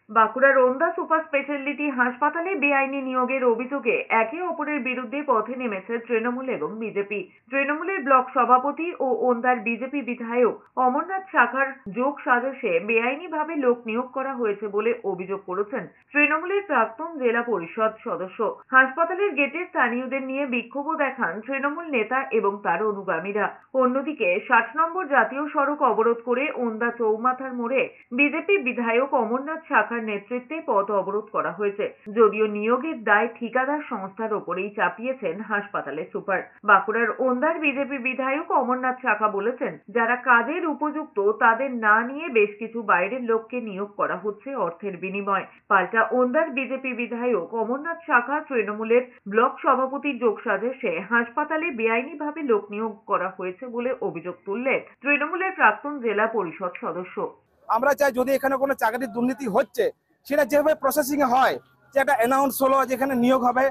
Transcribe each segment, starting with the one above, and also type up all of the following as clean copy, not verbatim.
বাঁকুড়ার Onda super speciality হাসপাতালে বেআইনি নিয়োগের অভিযোগে একে অপরের বিরুদ্ধে পথে নেমেছে তৃণমূল এবং বিজেপি। তৃণমূলের ব্লক সভাপতি ও ওন্দার বিজেপি বিধায়ক অমরনাথ শাখার যোগ সাজসে বেআইনিভাবে লোক নিয়োগ করা হয়েছে বলে অভিযোগ করেছেন তৃণমূলের প্রাক্তন জেলা পরিষদ সদস্য। হাসপাতালের গেটে স্থানীয়দের নিয়ে বিক্ষোভও দেখান তৃণমূল নেতা এবং তার অনুগামীরা। অন্যদিকে 60 নম্বর জাতীয় সড়ক অবরোধ করে ওন্দা চৌমাথার মোড়ে বিজেপি বিধায়ক অমরনাথ শাখার নেতৃত্বে পথ অবরোধ করা হয়েছে। যদিও নিয়োগের দায় ঠিকাদার সংস্থার ওপরেই চাপিয়েছেন হাসপাতালের সুপার। বাঁকুড়ার ওন্দার বিজেপি বিধায়ক অমরনাথ শাখা বলেছেন, যারা কাজের উপযুক্ত তাদের না নিয়ে বেশ কিছু বাইরের লোককে নিয়োগ করা হচ্ছে অর্থের বিনিময়ে। পাল্টা ওন্দার বিজেপি বিধায়ক অমরনাথ শাখা তৃণমূলের ব্লক সভাপতির যোগসাজশে হাসপাতালে বেআইনিভাবে লোক নিয়োগ করা হয়েছে বলে অভিযোগ তুললেন তৃণমূলের প্রাক্তন জেলা পরিষদ সদস্য। আমরা চাই যদি এখানে কোনো চাকরির দুর্নীতি হচ্ছে সেটা যেভাবে প্রসেসিং হয়, যে একটা অ্যানাউন্স হলো যেখানে নিয়োগ হবে,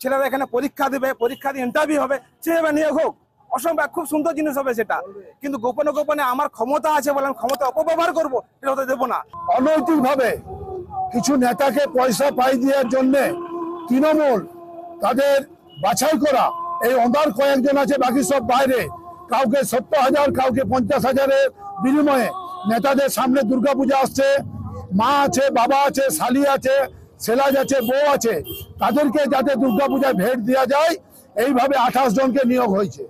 ছেলেরা এখানে পরীক্ষা দেবে, পরীক্ষা দিয়ে ইন্টারভিউ হবে, সেভাবে নিয়োগ হোক। অসম্ভব খুব সুন্দর জিনিস হবে সেটা, কিন্তু গোপনে গোপনে আমার ক্ষমতা আছে বলে ক্ষমতা অপব্যবহার করবো, এটা হতে দেবো না। অনৈতিক ভাবে কিছু নেতাকে পয়সা পাই দেওয়ার জন্য তৃণমূল তাদের বাছাই করা এই ওন্দার কয়েকজন আছে, বাকি সব বাইরে। কাউকে 70,000 কাউকে 50,000-এর বিনিময়ে নেতাদের সামনে দুর্গাপূজা আসছে, মা আছে, বাবা আছে, শালি আছে, সেলাজ আছে, বউ আছে, তাদেরকে যাতে দুর্গাপূজায় ভেট দেওয়া যায় এইভাবে 28 জনকে নিয়োগ হয়েছে।